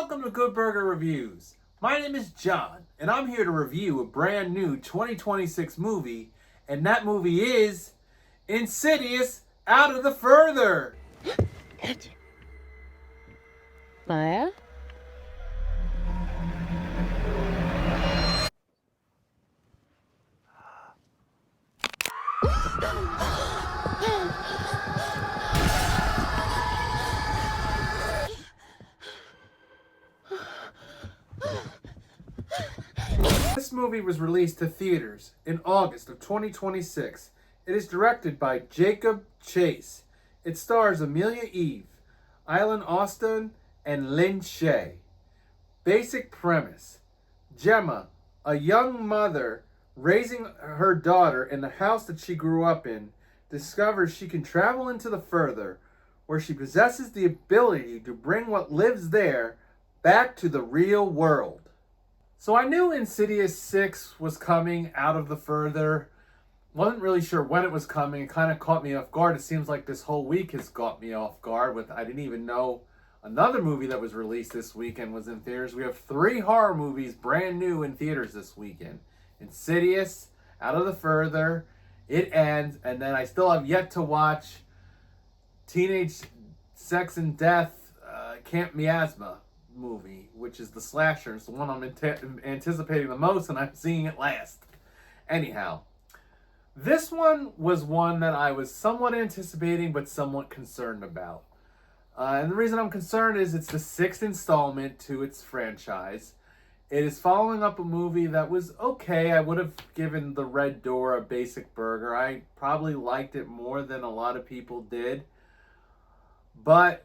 Welcome to Good Burger Reviews. My name is John, and I'm here to review a brand new 2026 movie, and that movie is Insidious Out of the Further. Maya? This movie was released to theaters in August of 2026. It is directed by Jacob Chase. It stars Amelia Eve, Eileen Austin, and Lynn Shay. Basic premise: Gemma, a young mother raising her daughter in the house that she grew up in, discovers she can travel into the further, where she possesses the ability to bring what lives there back to the real world. So I knew Insidious 6 was coming out of the further. Wasn't really sure when it was coming. It kind of caught me off guard. It seems like this whole week has caught me off guard with, I didn't even know another movie that was released this weekend was in theaters. We have 3 horror movies brand new in theaters this weekend. Insidious, Out of the Further, It Ends, and then I still have yet to watch Teenage Sex and Death Camp Miasma movie, which is the slasher. It's the one I'm anticipating the most, and I'm seeing it last. Anyhow, this one was one that I was somewhat anticipating but somewhat concerned about. And the reason I'm concerned is it's the 6th installment to its franchise. It is following up a movie that was okay. I would have given The Red Door a basic burger. I probably liked it more than a lot of people did. But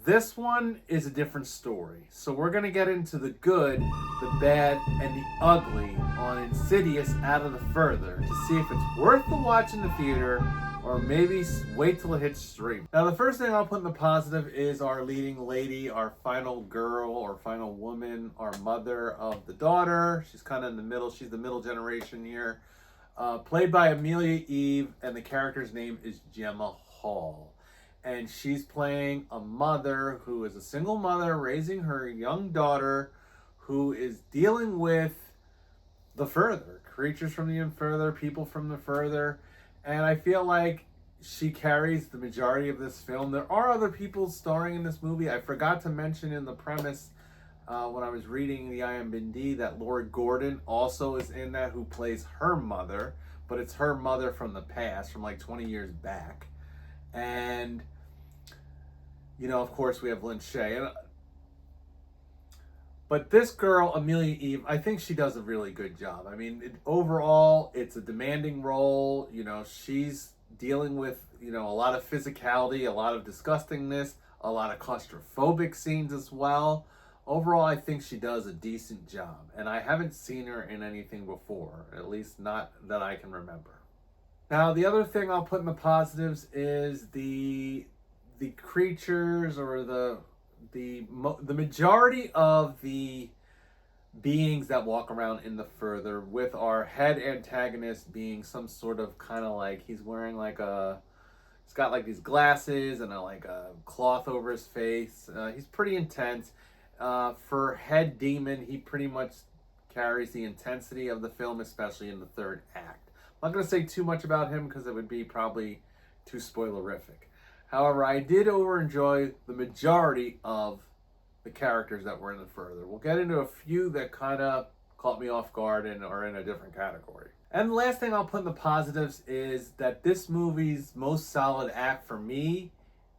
this one is a different story. So we're going to get into the good, the bad, and the ugly on Insidious Out of the Further to see if it's worth the watch in the theater or maybe wait till it hits stream. Now, the first thing I'll put in the positive is our leading lady, our final girl or final woman, our mother of the daughter. She's kind of in the middle. She's the middle generation here. Played by Amelia Eve, and the character's name is Gemma Hall. And she's playing a mother who is a single mother raising her young daughter who is dealing with the further, creatures from the further, people from the further. And I feel like she carries the majority of this film. There are other people starring in this movie. I forgot to mention in the premise when I was reading the IMDb that Laura Gordon also is in that, who plays her mother, but it's her mother from the past, from like 20 years back. And, you know, of course, we have Lynn Shay. But this girl, Amelia Eve, I think she does a really good job. I mean, overall, it's a demanding role. You know, she's dealing with, you know, a lot of physicality, a lot of disgustingness, a lot of claustrophobic scenes as well. Overall, I think she does a decent job. And I haven't seen her in anything before, at least not that I can remember. Now, the other thing I'll put in the positives is the creatures, or the majority of the beings that walk around in the further, with our head antagonist being some sort of kind of like, he's wearing like he's got like these glasses and like a cloth over his face. He's pretty intense. For head demon, he pretty much carries the intensity of the film, especially in the third act. I'm not going to say too much about him because it would be probably too spoilerific. However, I did enjoy the majority of the characters that were in the further. We'll get into a few that kind of caught me off guard and are in a different category. And the last thing I'll put in the positives is that this movie's most solid act for me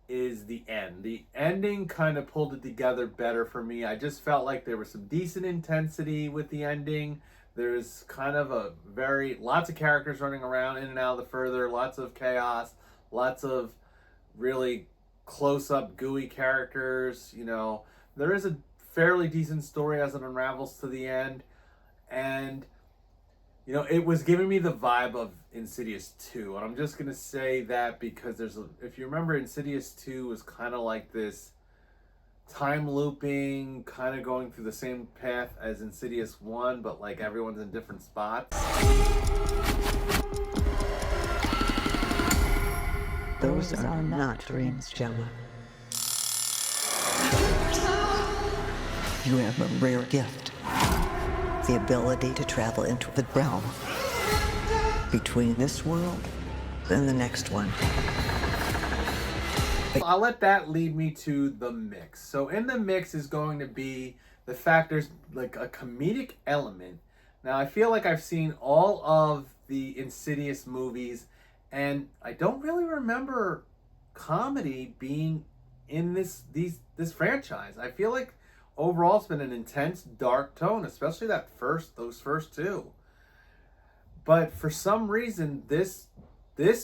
is the end. The ending kind of pulled it together better for me. I just felt like there was some decent intensity with the ending. There's kind of lots of characters running around in and out of the further, lots of chaos, lots of really close-up gooey characters. You know, there is a fairly decent story as it unravels to the end. And, you know, it was giving me the vibe of Insidious 2. And I'm just going to say that because if you remember, Insidious 2 was kind of like this time looping, kind of going through the same path as Insidious 1, but like everyone's in different spots. Those are not dreams, Gemma. You have a rare gift. The ability to travel into the realm between this world and the next one. I'll let that lead me to the mix. So in the mix is going to be the fact there's like a comedic element. Now I feel like I've seen all of the Insidious movies and I don't really remember comedy being in this franchise. I feel like overall it's been an intense dark tone, especially those first two. But for some reason this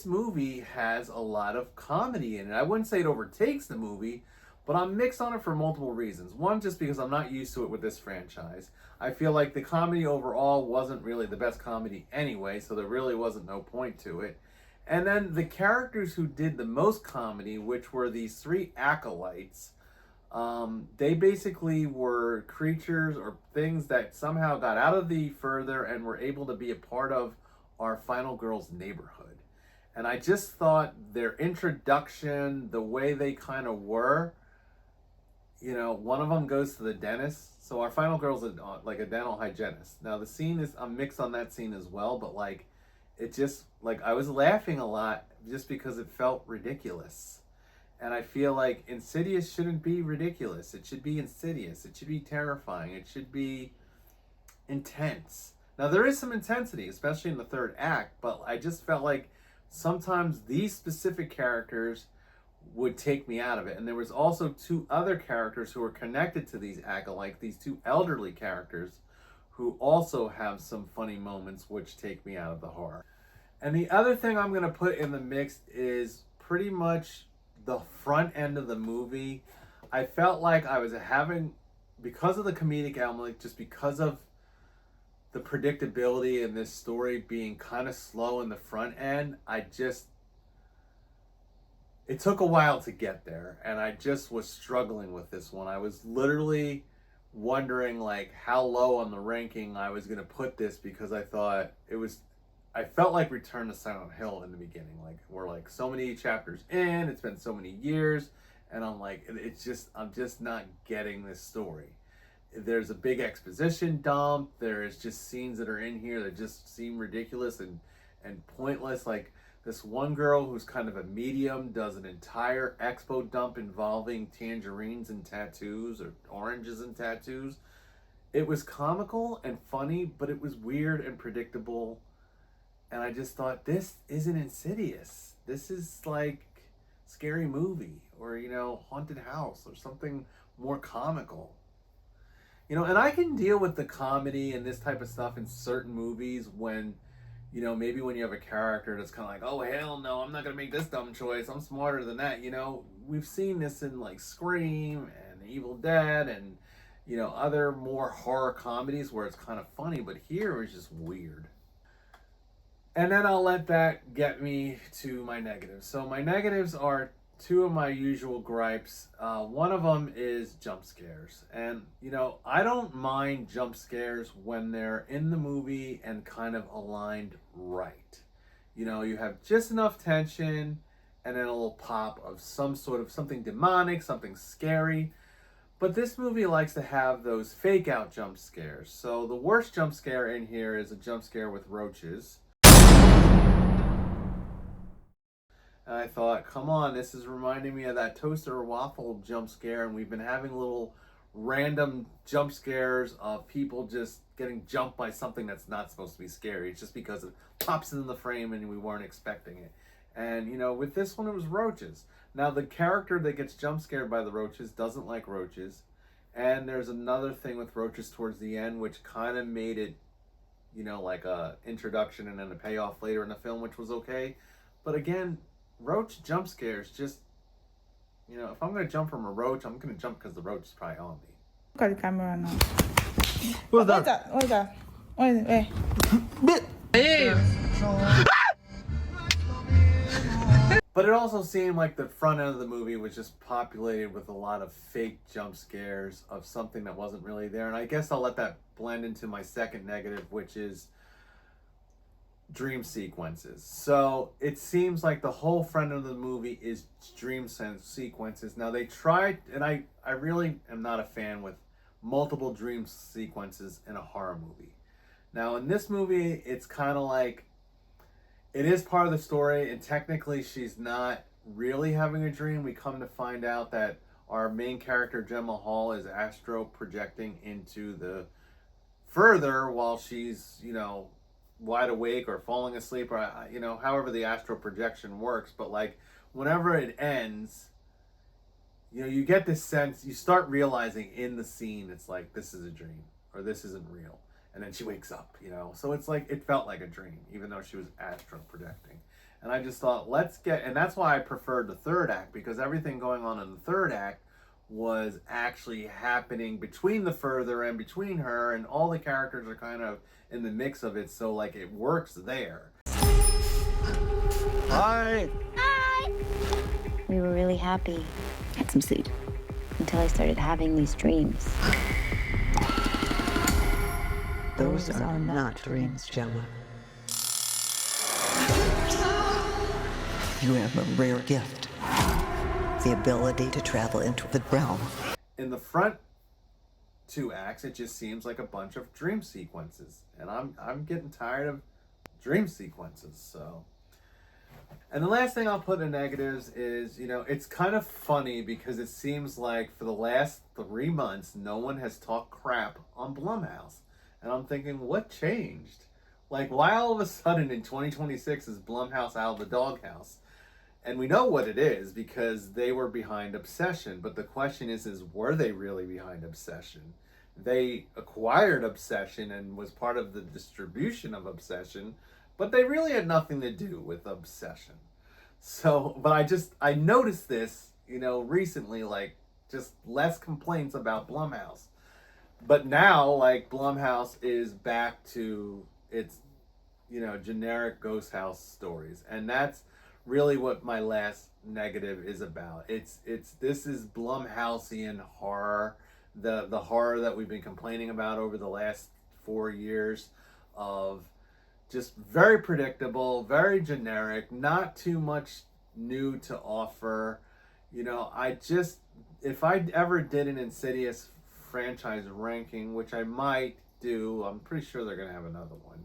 movie has a lot of comedy in it. I wouldn't say it overtakes the movie, but I'm mixed on it for multiple reasons. One, just because I'm not used to it with this franchise. I feel like the comedy overall wasn't really the best comedy anyway, so there really wasn't no point to it. And then the characters who did the most comedy, which were these three acolytes, they basically were creatures or things that somehow got out of the further and were able to be a part of our final girl's neighborhood. And I just thought their introduction, the way they kind of were, you know, one of them goes to the dentist. So our final girl's like a dental hygienist. Now the scene is, I'm mixed on that scene as well, but like, it just, like, I was laughing a lot just because it felt ridiculous. And I feel like Insidious shouldn't be ridiculous. It should be insidious. It should be terrifying. It should be intense. Now there is some intensity, especially in the third act, but I just felt like sometimes these specific characters would take me out of it. And there was also two other characters who were connected to these acolytes, these two elderly characters who also have some funny moments which take me out of the horror. And the other thing I'm going to put in the mix is pretty much the front end of the movie. I felt like I was having, because of the comedic element, just because of the predictability in this story being kind of slow in the front end, it took a while to get there, and I just was struggling with this one. I was literally wondering like how low on the ranking I was going to put this, because I felt like Return to Silent Hill in the beginning. Like, we're like so many chapters in, it's been so many years, and I'm like, I'm just not getting this story. There's a big exposition dump. There's just scenes that are in here that just seem ridiculous and pointless. Like this one girl who's kind of a medium does an entire expo dump involving tangerines and tattoos, or oranges and tattoos. It was comical and funny, but it was weird and predictable. And I just thought, this isn't Insidious. This is like Scary Movie or, you know, Haunted House or something more comical. You know, and I can deal with the comedy and this type of stuff in certain movies when, you know, maybe when you have a character that's kind of like, oh, hell no, I'm not going to make this dumb choice. I'm smarter than that. You know, we've seen this in like Scream and Evil Dead and, you know, other more horror comedies where it's kind of funny, but here it's just weird. And then I'll let that get me to my negatives. So my negatives are two of my usual gripes. One of them is jump scares. And, you know, I don't mind jump scares when they're in the movie and kind of aligned right. You know, you have just enough tension and then a little pop of some sort of something demonic, something scary. But this movie likes to have those fake out jump scares. So the worst jump scare in here is a jump scare with roaches. And I thought, come on, this is reminding me of that toaster waffle jump scare, and we've been having little random jump scares of people just getting jumped by something that's not supposed to be scary. It's just because it pops in the frame and we weren't expecting it. And, you know, with this one, it was roaches. Now, the character that gets jump scared by the roaches doesn't like roaches. And there's another thing with roaches towards the end, which kind of made it, you know, like a introduction and then a payoff later in the film, which was okay. But again, roach jump scares just, you know, if I'm going to jump from a roach, I'm going to jump because the roach is probably on me. Look at the camera now. What's that? What is that? What is it? Hey. But it also seemed like the front end of the movie was just populated with a lot of fake jump scares of something that wasn't really there. And I guess I'll let that blend into my second negative, which is dream sequences. So it seems like the whole front of the movie is dream sequences. Now they tried, and I really am not a fan with multiple dream sequences in a horror movie. Now, in this movie, it's kind of like it is part of the story, and technically, she's not really having a dream. We come to find out that our main character, Gemma Hall, is astro projecting into the further while she's, wide awake or falling asleep, or, however the astral projection works. But, like, whenever it ends, you get this sense, you start realizing in the scene, it's like, this is a dream, or this isn't real. And then she wakes up, So it's like, it felt like a dream, even though she was astral projecting. And I just thought, and that's why I preferred the third act, because everything going on in the third act was actually happening between the further and between her, and all the characters are kind of in the mix of it, so like it works there. Hi. Hi! We were really happy. Had some sleep. Until I started having these dreams. Those are not dreams, Gemma. You have a rare gift. The ability to travel into the realm. In the front two acts, it just seems like a bunch of dream sequences. And I'm getting tired of dream sequences, so. And the last thing I'll put in negatives is, it's kind of funny because it seems like for the last 3 months, no one has talked crap on Blumhouse. And I'm thinking, what changed? Like, why all of a sudden in 2026 is Blumhouse out of the doghouse? And we know what it is because they were behind Obsession. But the question is were they really behind Obsession? They acquired Obsession and was part of the distribution of Obsession, but they really had nothing to do with Obsession. So, but I noticed this, recently, like, just less complaints about Blumhouse. But now, like, Blumhouse is back to its, generic ghost house stories. And that's really what my last negative is about. This is Blumhouseian horror, the horror that we've been complaining about over the last 4 years of just very predictable, very generic, not too much new to offer. If I ever did an Insidious franchise ranking, which I might do, I'm pretty sure they're going to have another one.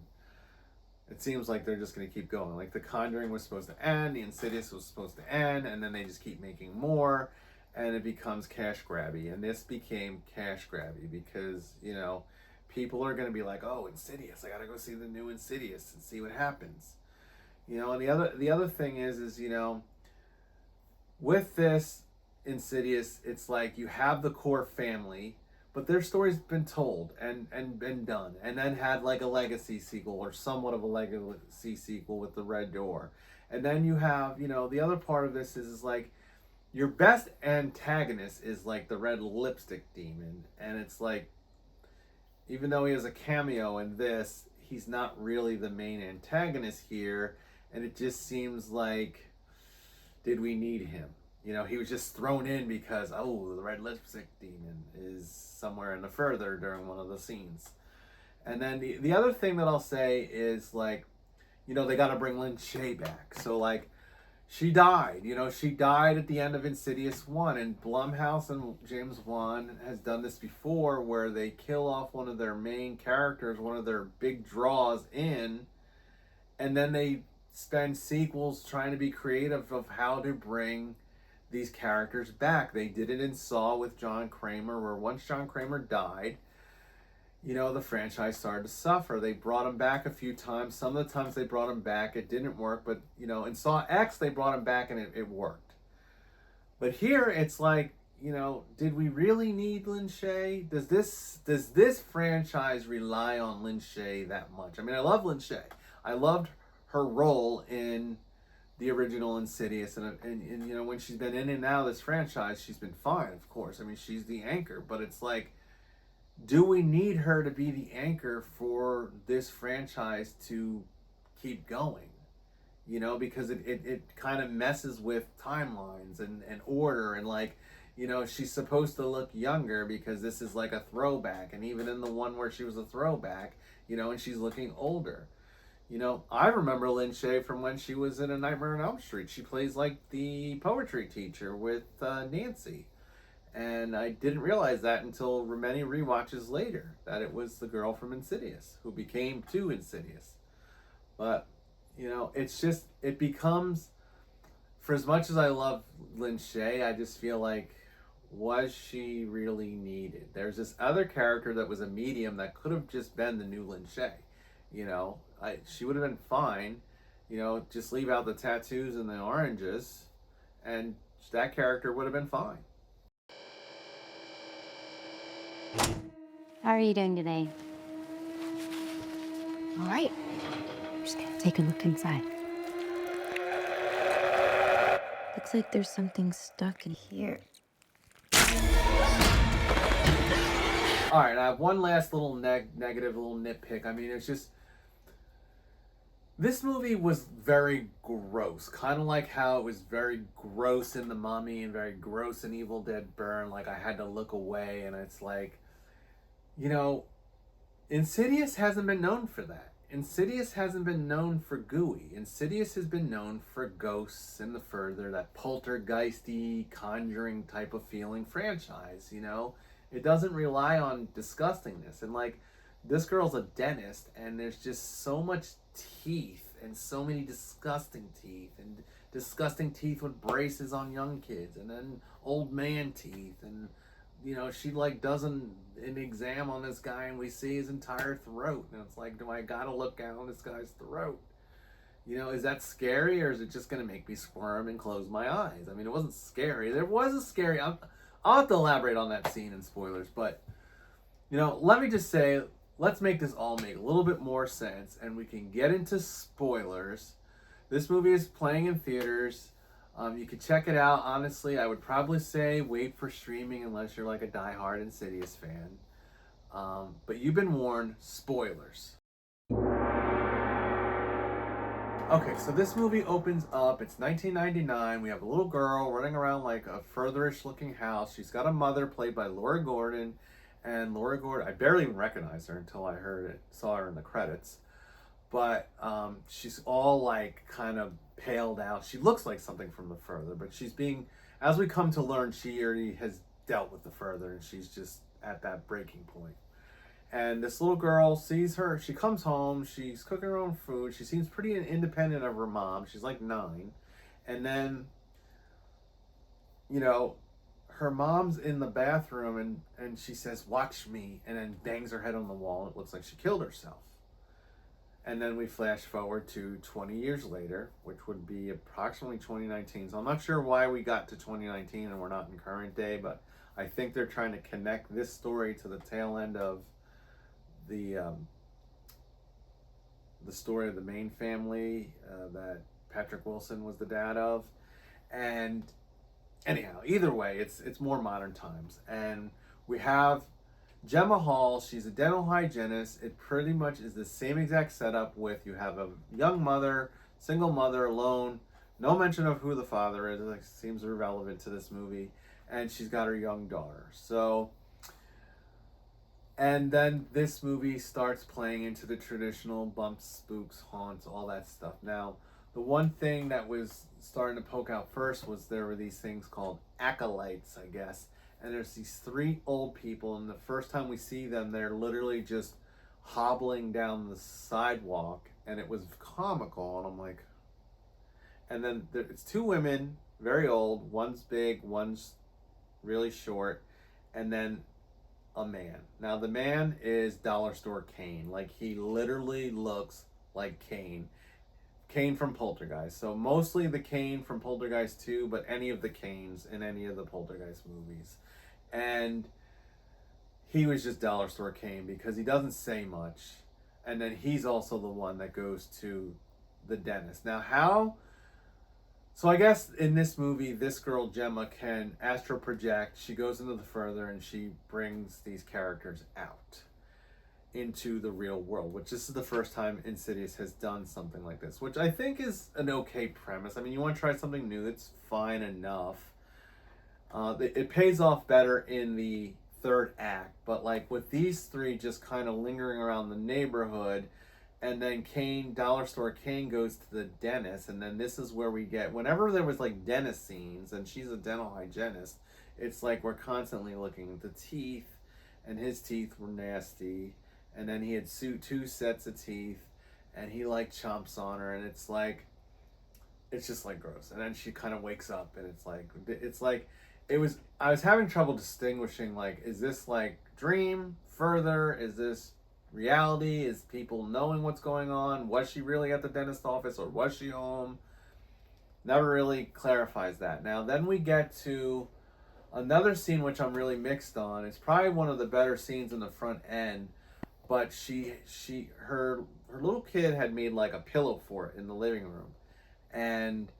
It seems like they're just going to keep going. Like The Conjuring was supposed to end, the Insidious was supposed to end, and then they just keep making more, and it becomes cash grabby. And this became cash grabby because, people are going to be like, oh, Insidious, I got to go see the new Insidious and see what happens. And the other thing is with this Insidious, it's like you have the core family, but their story's been told and been done, and then had like a legacy sequel or somewhat of a legacy sequel with the Red Door. And then you have, the other part of this is like your best antagonist is like the red lipstick demon, and it's like, even though he has a cameo in this, he's not really the main antagonist here, and it just seems like, did we need him? He was just thrown in because, the red lipstick demon is somewhere in the further during one of the scenes. And then the other thing that I'll say is, like, they got to bring Lynn Shay back. So, like, she died. She died at the end of Insidious 1. And Blumhouse and James Wan has done this before where they kill off one of their main characters, one of their big draws in, and then they spend sequels trying to be creative of how to bring these characters back. They did it in Saw with John Kramer, where once John Kramer died, the franchise started to suffer. They brought him back a few times. Some of the times they brought him back, it didn't work. But, in Saw X, they brought him back and it worked. But here, it's like, did we really need Lynn Shay? Does this franchise rely on Lynn Shay that much? I mean, I love Lynn Shay. I loved her role in the original Insidious, and when she's been in and out of this franchise, she's been fine, of course. I mean, she's the anchor, but it's like, do we need her to be the anchor for this franchise to keep going? Because it kind of messes with timelines and order, and like, she's supposed to look younger because this is like a throwback, and even in the one where she was a throwback, and she's looking older. I remember Lynn Shay from when she was in A Nightmare on Elm Street. She plays like the poetry teacher with Nancy. And I didn't realize that until many rewatches later, that it was the girl from Insidious who became too Insidious. But, you know, it's just, it becomes, for as much as I love Lin Shaye, I just feel like, was she really needed? There's this other character that was a medium that could have just been the new Lin Shaye. You know, she would have been fine. You know, just leave out the tattoos and the oranges, and that character would have been fine. How are you doing today? All right. Just gonna take a look inside. Looks like there's something stuck in here. All right, I have one last little negative little nitpick. I mean, it's just, this movie was very gross, kind of like how it was very gross in The Mummy and very gross in Evil Dead Burn. Like, I had to look away, and it's like, you know, Insidious hasn't been known for that. Insidious hasn't been known for gooey. Insidious has been known for ghosts and the further, that poltergeisty, conjuring type of feeling franchise, you know? It doesn't rely on disgustingness. And like, this girl's a dentist, and there's just so much teeth, and so many disgusting teeth, and disgusting teeth with braces on young kids, and then old man teeth, and you know, she like does an exam on this guy, and we see his entire throat, and it's like, do I gotta look down this guy's throat? You know, is that scary, or is it just gonna make me squirm and close my eyes? I mean, it wasn't scary. There was a scary. I'll have to elaborate on that scene in spoilers, but you know, let me just say, let's make this all make a little bit more sense, and we can get into spoilers. This movie is playing in theaters. You can check it out. Honestly, I would probably say wait for streaming unless you're like a diehard Insidious fan. But you've been warned, spoilers. Okay, so this movie opens up. It's 1999. We have a little girl running around like a furtherish looking house. She's got a mother played by Laura Gordon. And Laura Gordon, I barely even recognized her until I saw her in the credits. But she's all like kind of paled out. She looks like something from the further, but she's being, as we come to learn, she already has dealt with the further, and she's just at that breaking point. And this little girl sees her. She comes home. She's cooking her own food. She seems pretty independent of her mom. She's like 9. And then, you know, her mom's in the bathroom, and she says, "Watch me," and then bangs her head on the wall. It looks like she killed herself. And then we flash forward to 20 years later, which would be approximately 2019. So I'm not sure why we got to 2019 and we're not in current day, but I think they're trying to connect this story to the tail end of the story of the Main family that Patrick Wilson was the dad of. And anyhow, either way, it's more modern times. And we have Gemma Hall. She's a dental hygienist. It pretty much is the same exact setup with, you have a young mother, single mother, alone. No mention of who the father is. It seems irrelevant to this movie. And she's got her young daughter. So, and then this movie starts playing into the traditional bumps, spooks, haunts, all that stuff. Now, the one thing that was starting to poke out first was there were these things called acolytes, I guess. And there's these 3 old people, and the first time we see them, they're literally just hobbling down the sidewalk, and it was comical, and I'm like, and then it's 2 women, very old, one's big, one's really short, and then a man. Now the man is Dollar Store Kane. Like, he literally looks like Kane from Poltergeist. So mostly the Kane from Poltergeist 2, but any of the Kanes in any of the Poltergeist movies. And he was just Dollar Store Kane because he doesn't say much. And then he's also the one that goes to the dentist. Now how? So I guess in this movie, this girl Gemma can astral project. She goes into the further and she brings these characters out into the real world, which this is the first time Insidious has done something like this, which I think is an okay premise. I mean, you want to try something new, it's fine enough. It pays off better in the 3rd act, but like with these 3 just kind of lingering around the neighborhood, and then Dollar Store Kane goes to the dentist, and then this is where we get, whenever there was like dentist scenes, and she's a dental hygienist, it's like we're constantly looking at the teeth, and his teeth were nasty, and then he had two sets of teeth, and he like chomps on her, and it's just like gross. And then she kind of wakes up, and I was having trouble distinguishing, like, is this like dream further? Is this reality? Is people knowing what's going on? Was she really at the dentist office, or was she home? Never really clarifies that. Now then we get to another scene which I'm really mixed on. It's probably one of the better scenes in the front end, but her little kid had made like a pillow fort in the living room, and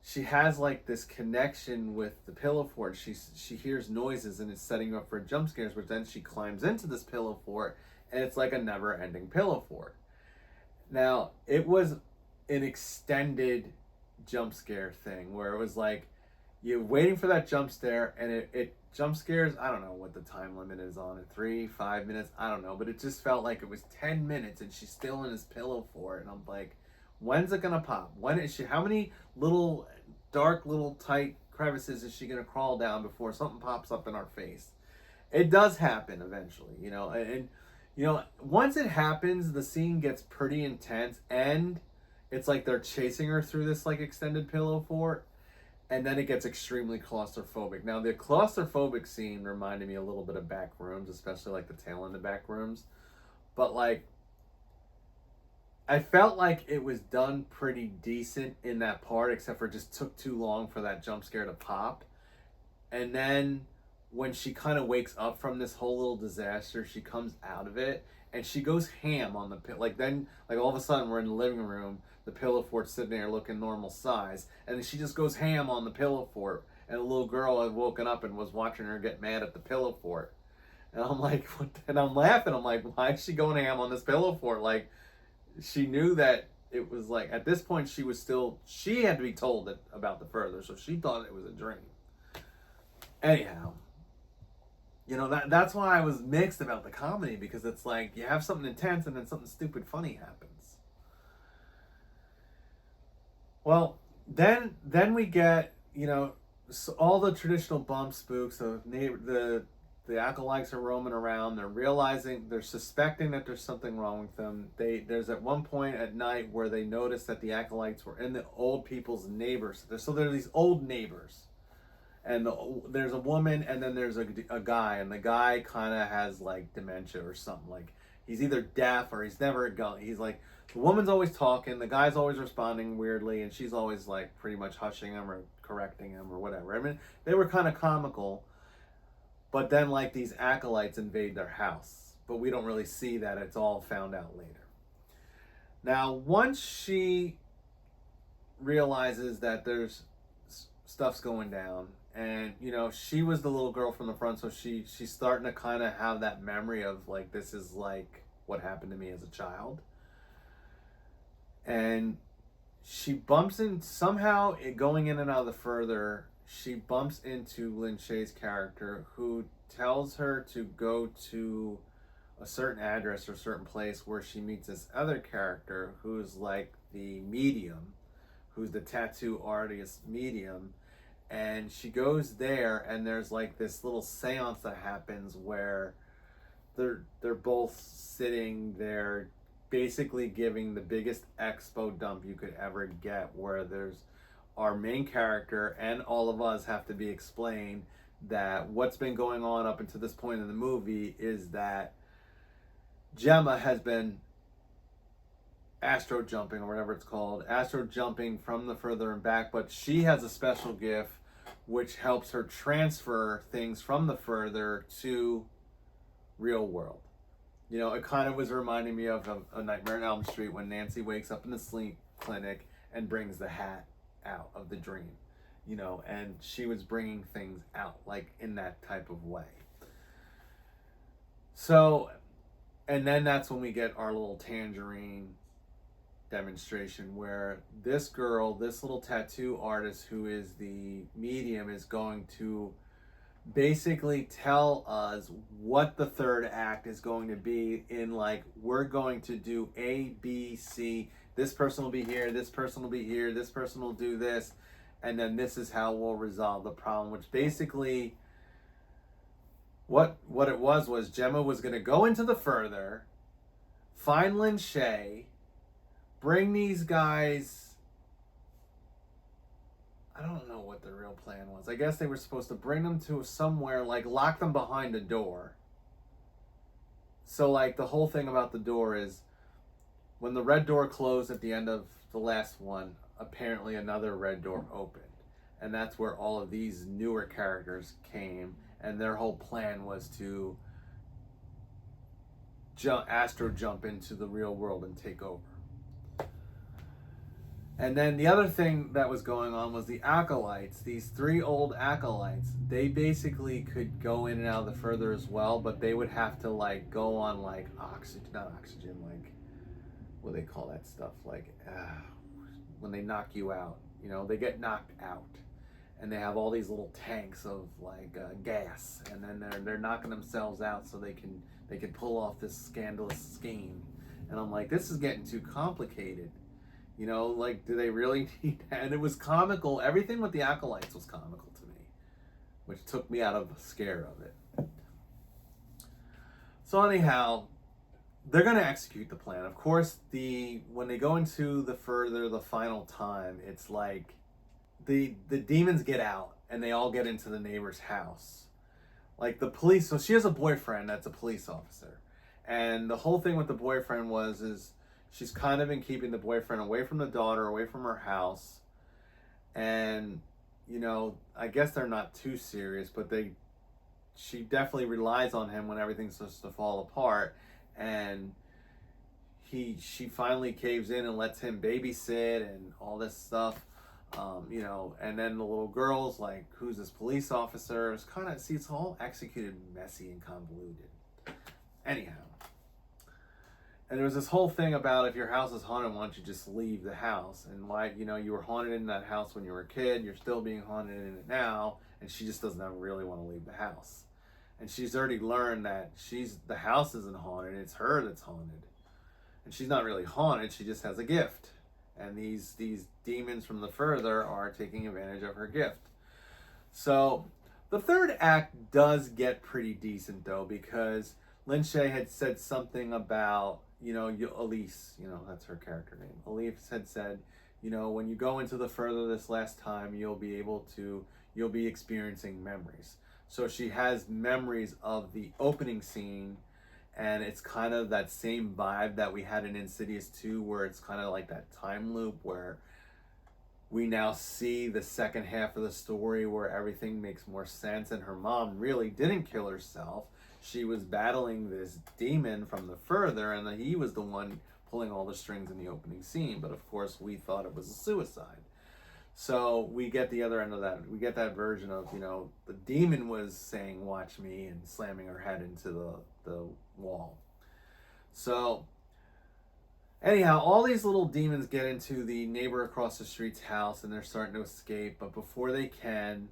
she has like this connection with the pillow fort. She hears noises, and it's setting her up for jump scares, but then she climbs into this pillow fort, and it's like a never-ending pillow fort. Now, it was an extended jump scare thing where it was like you're waiting for that jump scare, and it jump scares, I don't know what the time limit is on it, 3-5 minutes, I don't know, but it just felt like it was 10 minutes and she's still in this pillow fort, and I'm like, when's it gonna pop? When is she? How many little dark little tight crevices is she gonna crawl down before something pops up in our face? It does happen eventually, and once it happens, the scene gets pretty intense, and it's like they're chasing her through this like extended pillow fort, and then it gets extremely claustrophobic. Now, the claustrophobic scene reminded me a little bit of Back Rooms, especially like the tail end of Back Rooms, but like I felt like it was done pretty decent in that part, except for it just took too long for that jump scare to pop. And then when she kind of wakes up from this whole little disaster, she comes out of it and she goes ham on the then all of a sudden we're in the living room, the pillow fort's sitting there looking normal size, and then she just goes ham on the pillow fort, and a little girl had woken up and was watching her get mad at the pillow fort. And I'm like, what? And I'm laughing. I'm like, why is she going ham on this pillow fort? Like, she knew that it was like, at this point she had to be told about the further, so she thought it was a dream. Anyhow, that's why I was mixed about the comedy, because it's like you have something intense and then something stupid funny happens. Well, then we get, so all the traditional bump spooks of the acolytes are roaming around. They're suspecting that there's something wrong with them. There's at one point at night where they notice that the acolytes were in the old people's neighbors. So there are these old neighbors, and there's a woman, and then there's a guy, and the guy kind of has like dementia or something. Like, he's either deaf or he's never going. He's like, the woman's always talking, the guy's always responding weirdly, and she's always like pretty much hushing him or correcting him or whatever. I mean, they were kind of comical. But then, like, these acolytes invade their house. But we don't really see that. It's all found out later. Now, once she realizes that there's stuff's going down, and, she was the little girl from the front, so she's starting to kind of have that memory of, like, this is, like, what happened to me as a child. And she bumps in, somehow, going in and out of the further, she bumps into Lin Shaye's character, who tells her to go to a certain address or a certain place, where she meets this other character who's like the medium, who's the tattoo artist medium. And she goes there, and there's like this little seance that happens where they're both sitting there basically giving the biggest expo dump you could ever get, where there's our main character and all of us have to be explained that what's been going on up until this point in the movie is that Gemma has been astro jumping, or whatever it's called, astro jumping from the further and back, but she has a special gift which helps her transfer things from the further to real world. It kind of was reminding me of A Nightmare on Elm Street, when Nancy wakes up in the sleep clinic and brings the hat out of the dream, and she was bringing things out like in that type of way. So, and then that's when we get our little tangerine demonstration, where this girl, this little tattoo artist who is the medium, is going to basically tell us what the third act is going to be, in like, we're going to do A, B, C, this person will be here, this person will be here, this person will do this, and then this is how we'll resolve the problem. Which basically, what it was Gemma was going to go into the further, find Lin Shaye, bring these guys. I don't know what the real plan was. I guess they were supposed to bring them to somewhere, like lock them behind a door. So like the whole thing about the door is when the red door closed at the end of the last one, apparently another red door opened. And that's where all of these newer characters came, and their whole plan was to astro jump into the real world and take over. And then the other thing that was going on was the acolytes. These 3 old acolytes, they basically could go in and out of the further as well, but they would have to like go on like not oxygen, like what do they call that stuff? Like when they knock you out, you know, they get knocked out, and they have all these little tanks of like gas, and then they're knocking themselves out so they can pull off this scandalous scheme. And I'm like, this is getting too complicated. You know, like, do they really need that? And it was comical. Everything with the acolytes was comical to me, which took me out of the scare of it. So anyhow, they're going to execute the plan. Of course, when they go into the final time, it's like the demons get out and they all get into the neighbor's house. Like the police, so she has a boyfriend that's a police officer. And the whole thing with the boyfriend is she's kind of been keeping the boyfriend away from the daughter, away from her house. And, you know, I guess they're not too serious, but she definitely relies on him when everything's supposed to fall apart. And she finally caves in and lets him babysit and all this stuff. You know, and then the little girl's like, who's this police officer? It's all executed messy and convoluted. Anyhow. And there was this whole thing about if your house is haunted, why don't you just leave the house? And why, you know, you were haunted in that house when you were a kid, you're still being haunted in it now, and she just doesn't really want to leave the house. And she's already learned that the house isn't haunted, it's her that's haunted. And she's not really haunted, she just has a gift. And these demons from the further are taking advantage of her gift. So the third act does get pretty decent though, because Lin Shaye had said something about, you know, Elise, you know, that's her character name. Elise had said, you know, when you go into the further this last time, you'll be experiencing memories. So she has memories of the opening scene, and it's kind of that same vibe that we had in Insidious 2, where it's kind of like that time loop where we now see the second half of the story where everything makes more sense, and her mom really didn't kill herself. She was battling this demon from the further, and he was the one pulling all the strings in the opening scene. But of course, we thought it was a suicide. So we get the other end of that. We get that version of, you know, the demon was saying, "Watch me," and slamming her head into the wall. So anyhow, all these little demons get into the neighbor across the street's house, and they're starting to escape. But before they can,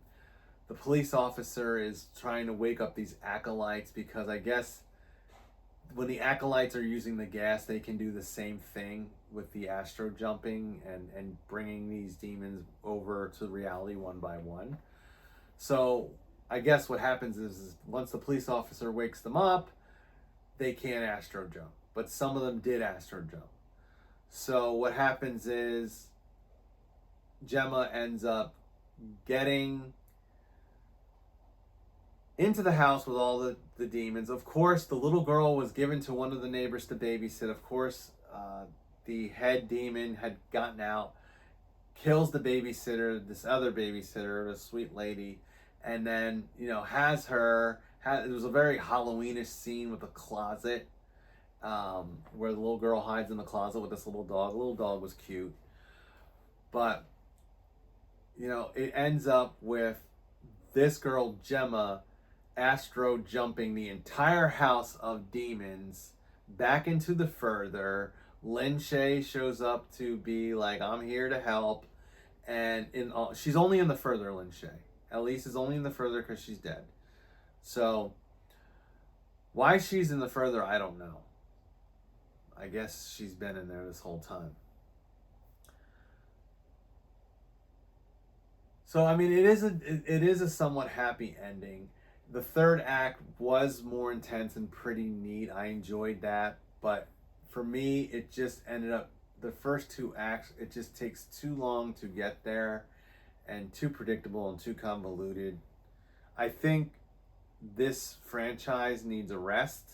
the police officer is trying to wake up these acolytes, because I guess when the acolytes are using the gas, they can do the same thing with the astro jumping and bringing these demons over to reality one by one. So I guess what happens is once the police officer wakes them up, they can't astro jump. But some of them did astro jump. So what happens is Gemma ends up getting into the house with all the demons. Of course, the little girl was given to one of the neighbors to babysit. Of course, the head demon had gotten out, kills the babysitter, this other babysitter, the sweet lady, and then, you know, it was a very Halloweenish scene with a closet, where the little girl hides in the closet with this little dog. The little dog was cute. But, you know, it ends up with this girl, Gemma, astro jumping the entire house of demons back into the further. Lin Shaye shows up to be like, I'm here to help. And she's only in the further, Lin Shaye. Elise is only in the further because she's dead. So why she's in the further, I don't know. I guess she's been in there this whole time. So I mean, it is a somewhat happy ending. The third act was more intense and pretty neat. I enjoyed that, but for me, it just ended up the first two acts. It just takes too long to get there, and too predictable and too convoluted. I think this franchise needs a rest,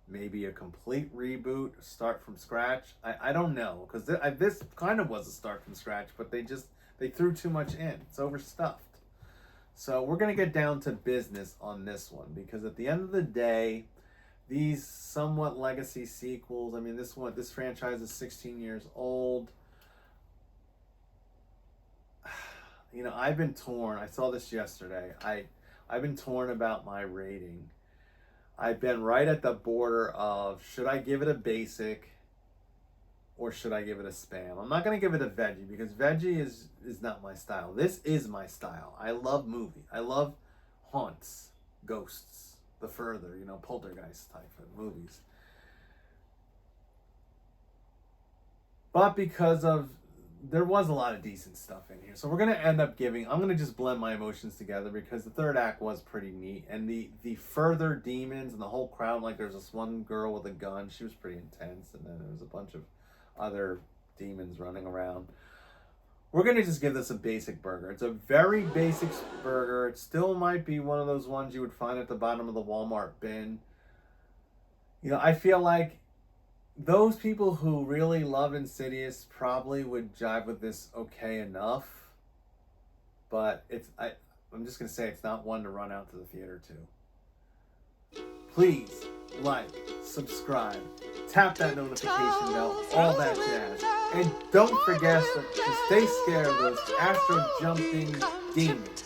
maybe a complete reboot, start from scratch. I don't know, because this kind of was a start from scratch, but they threw too much in. It's overstuffed. So we're going to get down to business on this one, because at the end of the day, these somewhat legacy sequels, I mean, this franchise is 16 years old. You know, I've been torn. I saw this yesterday. I've been torn about my rating. I've been right at the border of, should I give it a basic or should I give it a spam? I'm not going to give it a veggie, because veggie is not my style. This is my style. I love movie. I love haunts, ghosts, The Further, you know, poltergeist type of movies. But because of, there was a lot of decent stuff in here. So we're going to end up I'm going to just blend my emotions together, because the third act was pretty neat. And the further demons and the whole crowd, like there's this one girl with a gun. She was pretty intense. And then there was a bunch of other demons running around. We're going to just give this a basic burger. It's a very basic burger. It still might be one of those ones you would find at the bottom of the Walmart bin. You know, I feel like those people who really love Insidious probably would jive with this okay enough. But I'm just going to say it's not one to run out to the theater to. Please like, subscribe, tap that notification bell, all that jazz. And don't forget to stay scared of those astro jumping demons.